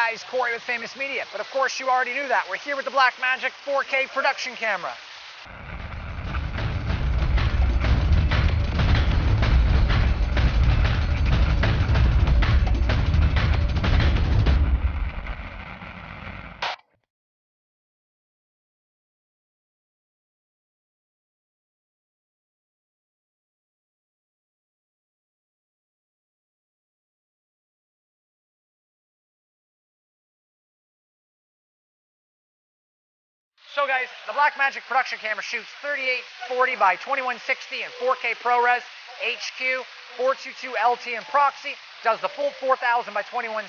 guys, Corey with Faymus Media. But of course you already knew that. We're here with the Blackmagic 4K production camera. So guys, the Blackmagic Production Camera shoots 3840 by 2160 in 4K ProRes, HQ, 422 LT and proxy, does the full 4000 by 2160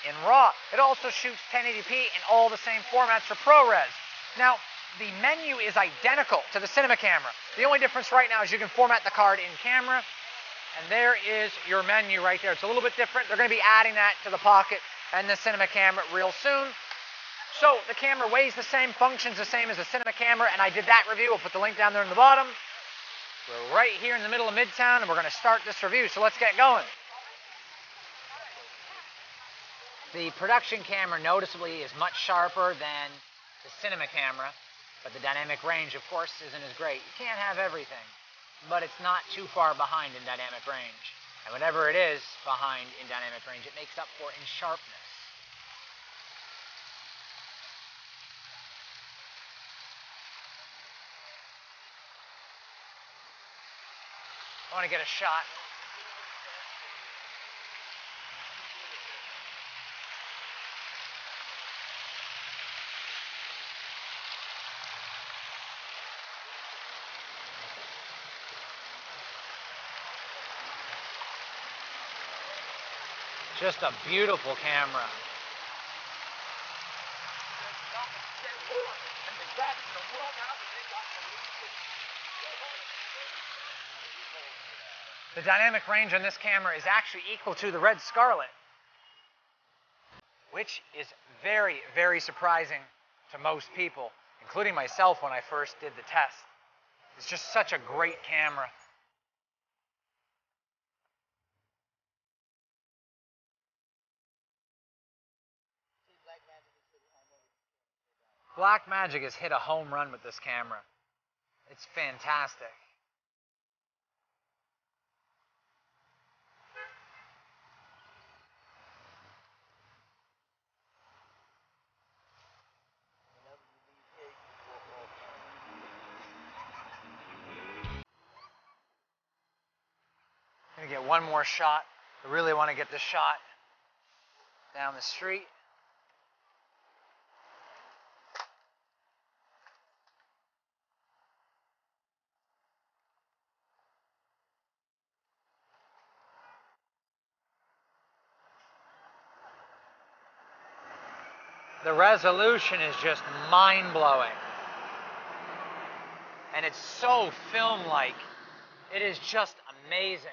in RAW. It also shoots 1080p in all the same formats for ProRes. Now, the menu is identical to the cinema camera. The only difference right now is you can format the card in camera, and there is your menu right there. It's a little bit different. They're going to be adding that to the Pocket and the cinema camera real soon. So the camera weighs the same, functions the same as the cinema camera, and I did that review. We'll put the link down there in the bottom. We're right here in the middle of Midtown, and we're going to start this review, so let's get going. The production camera noticeably is much sharper than the cinema camera, but the dynamic range, of course, isn't as great. You can't have everything, but it's not too far behind in dynamic range. And whatever it is behind in dynamic range, it makes up for in sharpness. I want to get a shot. Just a beautiful camera. The dynamic range on this camera is actually equal to the Red Scarlet, which is very, very surprising to most people, including myself when I first did the test. It's just such a great camera. Blackmagic has hit a home run with this camera. It's fantastic. I'm gonna get one more shot. I really want to get this shot down the street. The resolution is just mind-blowing. And it's so film-like. It is just amazing.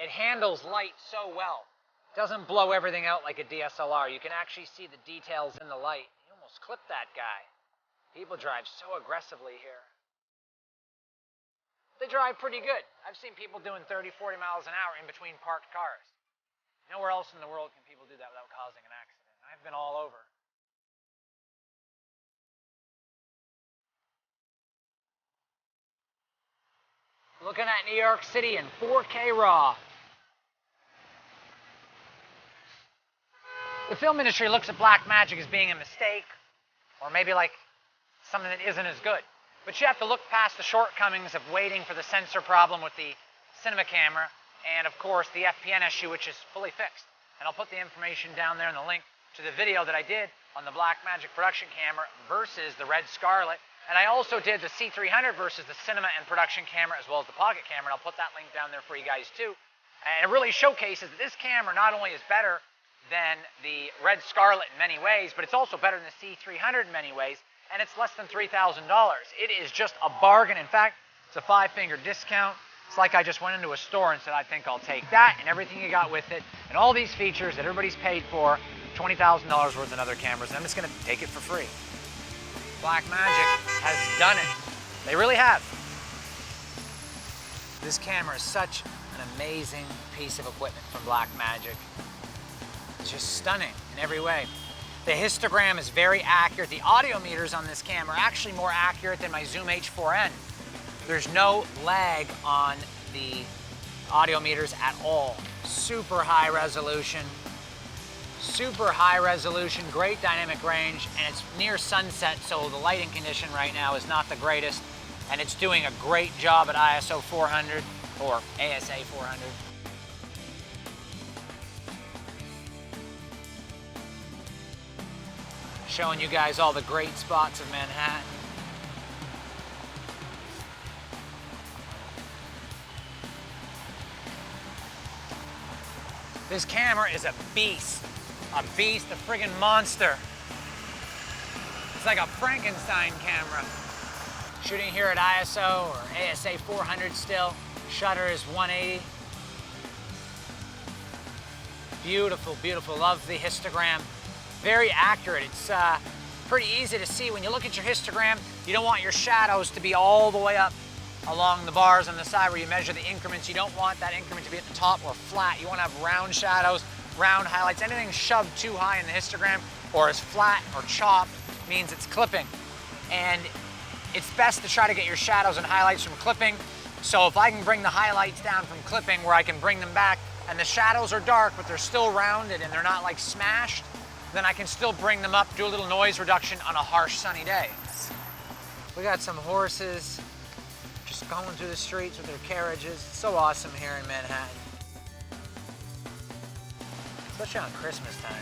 It handles light so well. It doesn't blow everything out like a DSLR. You can actually see the details in the light. You almost clipped that guy. People drive so aggressively here. They drive pretty good. I've seen people doing 30, 40 miles an hour in between parked cars. Nowhere else in the world can people do that without causing an accident. I've been all over. Looking at New York City in 4K RAW. The film industry looks at Blackmagic as being a mistake, or maybe like something that isn't as good. But you have to look past the shortcomings of waiting for the sensor problem with the cinema camera, and of course the FPN issue, which is fully fixed. And I'll put the information down there in the link to the video that I did on the Blackmagic Production Camera versus the Red Scarlet. And I also did the C300 versus the cinema and production camera, as well as the Pocket camera. And I'll put that link down there for you guys too. And it really showcases that this camera not only is better than the Red Scarlet in many ways, but it's also better than the C300 in many ways, and it's less than $3,000. It is just a bargain. In fact, it's a 5-finger discount. It's like I just went into a store and said, I think I'll take that and everything you got with it and all these features that everybody's paid for, $20,000 worth in other cameras, and I'm just gonna take it for free. Blackmagic has done it. They really have. This camera is such an amazing piece of equipment from Blackmagic. It's just stunning in every way. The histogram is very accurate. The audio meters on this camera are actually more accurate than my Zoom H4n. There's no lag on the audio meters at all. Super high resolution, great dynamic range, and it's near sunset, so the lighting condition right now is not the greatest, and it's doing a great job at ISO 400 or ASA 400. Showing you guys all the great spots of Manhattan. This camera is a beast, a friggin' monster. It's like a Frankenstein camera. Shooting here at ISO or ASA 400 still. Shutter is 180. Beautiful, beautiful, love the histogram. Very accurate. It's pretty easy to see. When you look at your histogram, you don't want your shadows to be all the way up along the bars on the side where you measure the increments. You don't want that increment to be at the top or flat. You want to have round shadows, round highlights. Anything shoved too high in the histogram or as flat or chopped means it's clipping. And it's best to try to get your shadows and highlights from clipping. So if I can bring the highlights down from clipping where I can bring them back and the shadows are dark but they're still rounded and they're not like smashed, then I can still bring them up, do a little noise reduction on a harsh sunny day. We got some horses just going through the streets with their carriages. It's so awesome here in Manhattan. Especially on Christmas time.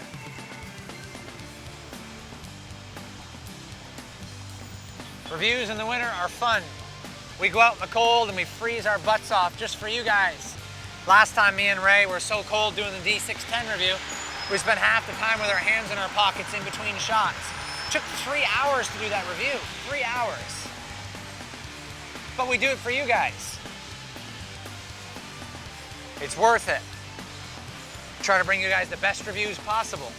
Reviews in the winter are fun. We go out in the cold and we freeze our butts off just for you guys. Last time me and Ray were so cold doing the D610 review, we spent half the time with our hands in our pockets in between shots. It took 3 hours to do that review, 3 hours. But we do it for you guys. It's worth it. Try to bring you guys the best reviews possible.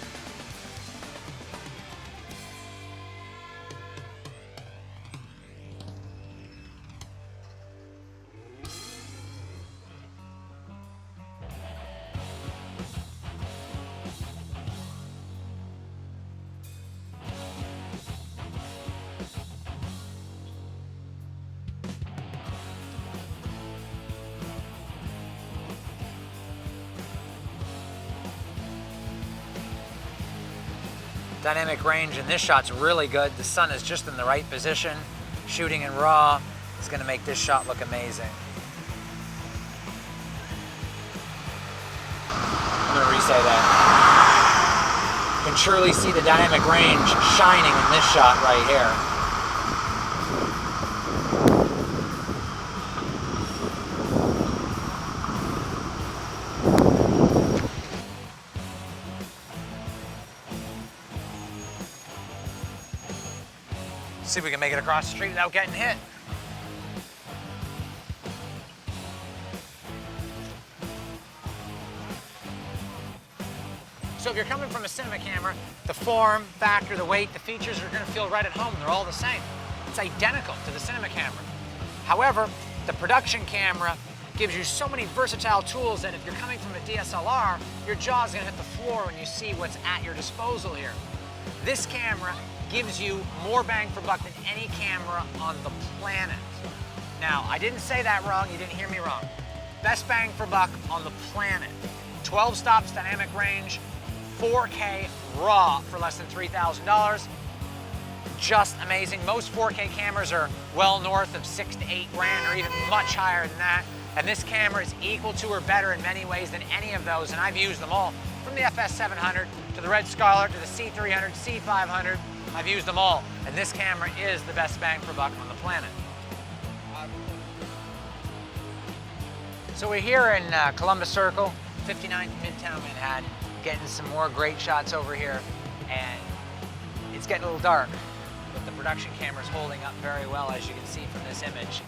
Dynamic range in this shot's really good. The sun is just in the right position. Shooting in RAW is going to make this shot look amazing. I'm going to re-say that. You can surely see the dynamic range shining in this shot right here. See if we can make it across the street without getting hit. So if you're coming from a cinema camera, the form factor, the weight, the features are going to feel right at home. They're all the same. It's identical to the cinema camera. However, the production camera gives you so many versatile tools that if you're coming from a DSLR, your jaw's going to hit the floor when you see what's at your disposal here. This camera gives you more bang for buck than any camera on the planet. Now, I didn't say that wrong, you didn't hear me wrong. Best bang for buck on the planet. 12 stops dynamic range, 4K RAW for less than $3,000. Just amazing. Most 4K cameras are well north of 6 to 8 grand or even much higher than that. And this camera is equal to or better in many ways than any of those, and I've used them all. From the FS700 to the Red Scarlet to the C300, C500, I've used them all, and this camera is the best bang for buck on the planet. So we're here in Columbus Circle, 59th Midtown Manhattan, getting some more great shots over here, and it's getting a little dark, but the production camera's holding up very well, as you can see from this image.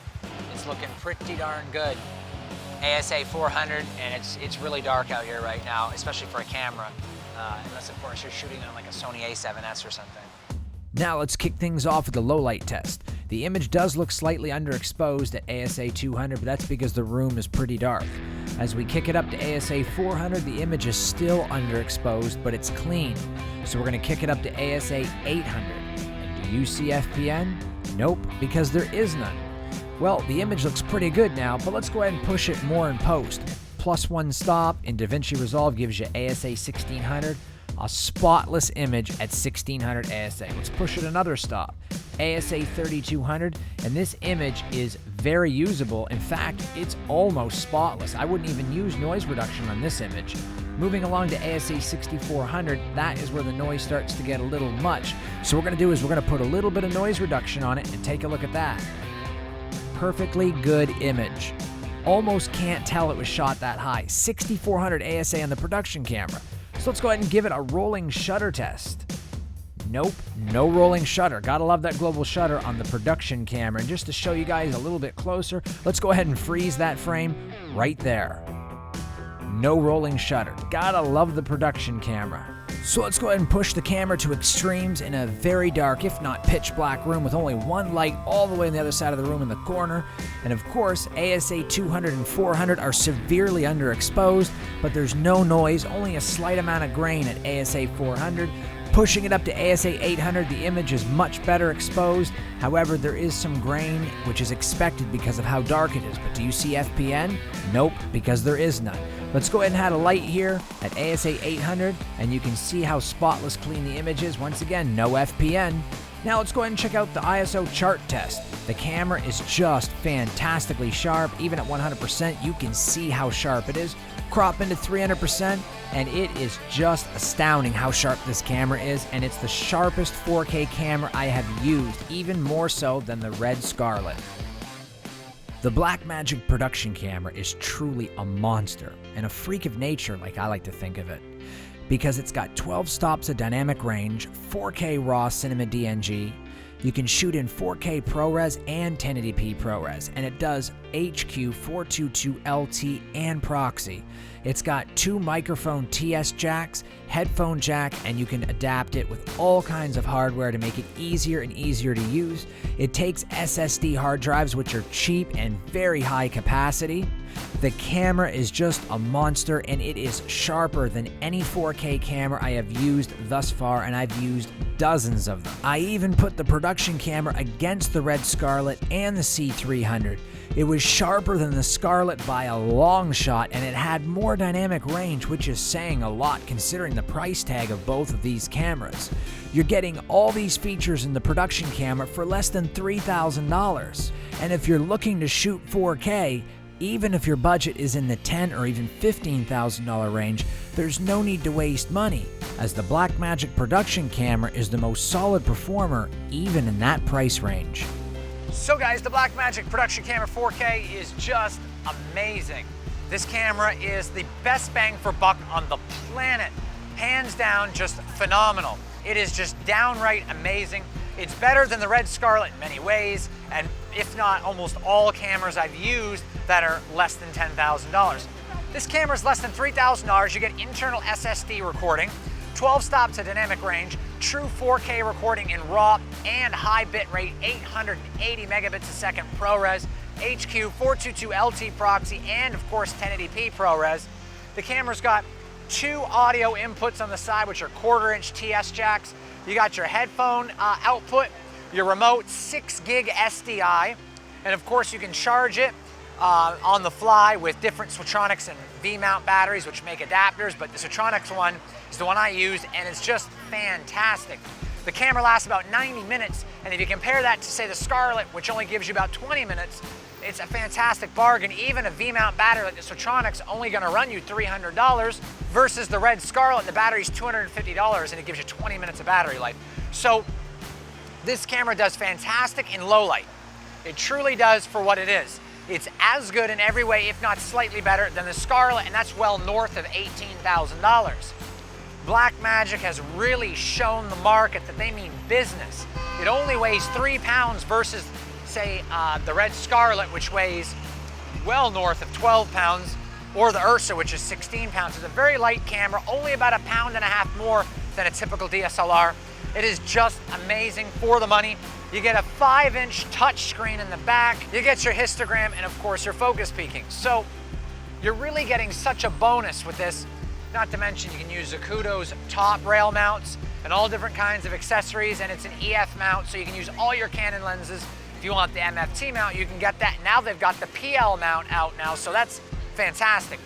It's looking pretty darn good. ASA 400, and it's really dark out here right now, especially for a camera, unless of course you're shooting on like a Sony A7S or something. Now let's kick things off with the low light test. The image does look slightly underexposed at ASA 200, but that's because the room is pretty dark. As we kick it up to ASA 400, the image is still underexposed, but it's clean. So we're going to kick it up to ASA 800. And do you see FPN? Nope, because there is none. Well, the image looks pretty good now, but let's go ahead and push it more in post. +1 stop in DaVinci Resolve gives you ASA 1600. A spotless image at 1600 ASA. Let's push it another stop. ASA 3200, and this image is very usable. In fact, it's almost spotless. I wouldn't even use noise reduction on this image. Moving along to ASA 6400, that is where the noise starts to get a little much. So what we're going to do is we're going to put a little bit of noise reduction on it and take a look at that. Perfectly good image. Almost can't tell it was shot that high. 6400 ASA on the production camera. So let's go ahead and give it a rolling shutter test. Nope, no rolling shutter. Gotta love that global shutter on the production camera. And just to show you guys a little bit closer, let's go ahead and freeze that frame right there. No rolling shutter. Gotta love the production camera. So let's go ahead and push the camera to extremes in a very dark, if not pitch black room with only one light all the way on the other side of the room in the corner. And of course, ASA 200 and 400 are severely underexposed, but there's no noise, only a slight amount of grain at ASA 400. Pushing it up to ASA 800, the image is much better exposed. However, there is some grain, which is expected because of how dark it is. But do you see FPN? Nope, because there is none. Let's go ahead and add a light here at ASA 800, and you can see how spotless clean the image is. Once again, no FPN. Now let's go ahead and check out the ISO chart test. The camera is just fantastically sharp. Even at 100%, you can see how sharp it is. Crop into 300%, and it is just astounding how sharp this camera is, and it's the sharpest 4K camera I have used, even more so than the Red Scarlet. The Blackmagic Production Camera is truly a monster, and a freak of nature like I like to think of it, because it's got 12 stops of dynamic range, 4K raw cinema DNG, you can shoot in 4K ProRes and 1080p ProRes, and it does HQ 422LT and proxy. It's got 2 microphone TS jacks, headphone jack, and you can adapt it with all kinds of hardware to make it easier and easier to use. It takes SSD hard drives, which are cheap and very high capacity. The camera is just a monster, and it is sharper than any 4K camera I have used thus far, and I've used dozens of them. I even put the production camera against the Red Scarlet and the C300. It was sharper than the Scarlet by a long shot, and it had more dynamic range, which is saying a lot considering the price tag of both of these cameras. You're getting all these features in the production camera for less than $3,000. And if you're looking to shoot 4K, even if your budget is in the $10,000 or even $15,000 range, there's no need to waste money, as the Blackmagic Production Camera is the most solid performer even in that price range. So guys, the Blackmagic Production Camera 4K is just amazing. This camera is the best bang for buck on the planet. Hands down, just phenomenal. It is just downright amazing. It's better than the Red Scarlet in many ways, and if not almost all cameras I've used that are less than $10,000. This camera is less than $3,000. You get internal SSD recording, 12 stops of dynamic range, true 4K recording in RAW and high bitrate 880 megabits a second ProRes, HQ 422LT proxy, and of course 1080p ProRes. The camera's got 2 audio inputs on the side, which are 1/4-inch TS jacks. You got your headphone output, your remote 6 gig SDI, and of course you can charge it on the fly with different Switchtronics and V-mount batteries, which make adapters, but the Switchtronics one is the one I use, and it's just fantastic. The camera lasts about 90 minutes, and if you compare that to, say, the Scarlet, which only gives you about 20 minutes, it's a fantastic bargain. Even a V-mount battery like the Switchtronics only gonna run you $300 versus the Red Scarlet, the battery's $250 and it gives you 20 minutes of battery life. So this camera does fantastic in low light. It truly does for what it is. It's as good in every way, if not slightly better, than the Scarlet, and that's well north of $18,000. Blackmagic has really shown the market that they mean business. It only weighs 3 pounds versus, say, the Red Scarlet, which weighs well north of 12 pounds, or the Ursa, which is 16 pounds. It's a very light camera, only about 1.5 pounds more than a typical DSLR. It is just amazing for the money. You get a 5-inch touchscreen in the back, you get your histogram, and of course your focus peaking. So you're really getting such a bonus with this. Not to mention you can use Zacuto's top rail mounts and all different kinds of accessories, and it's an EF mount, so you can use all your Canon lenses. If you want the MFT mount, you can get that. Now they've got the PL mount out now, so that's fantastic.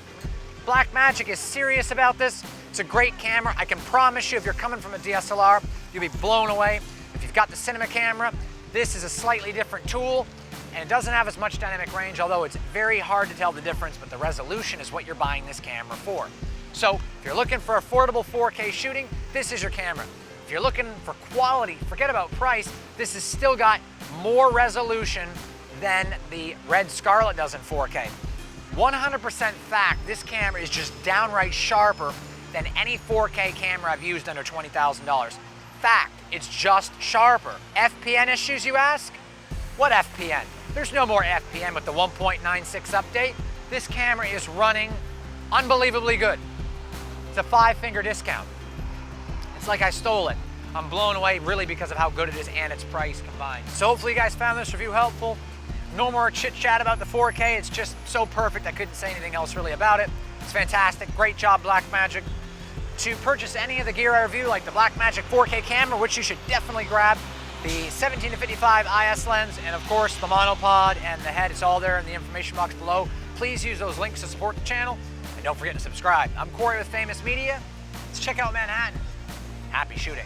Blackmagic is serious about this. It's a great camera. I can promise you, if you're coming from a DSLR, you'll be blown away. If you've got the cinema camera, this is a slightly different tool, and it doesn't have as much dynamic range, although it's very hard to tell the difference, but the resolution is what you're buying this camera for. So if you're looking for affordable 4K shooting, this is your camera. If you're looking for quality, forget about price, this has still got more resolution than the Red Scarlet does in 4K. 100% fact, this camera is just downright sharper than any 4K camera I've used under $20,000. Fact, it's just sharper. FPN issues, you ask? What FPN? There's no more FPN with the 1.96 update. This camera is running unbelievably good. It's a 5-finger discount. It's like I stole it. I'm blown away really because of how good it is and its price combined. So hopefully you guys found this review helpful. No more chit chat about the 4K. It's just so perfect. I couldn't say anything else really about it. It's fantastic. Great job, Blackmagic. To purchase any of the gear I review, like the Blackmagic 4K camera, which you should definitely grab, the 17-55 IS lens, and of course the monopod and the head, it's all there in the information box below. Please use those links to support the channel, and don't forget to subscribe. I'm Corey with Faymus Media. Let's check out Manhattan. Happy shooting.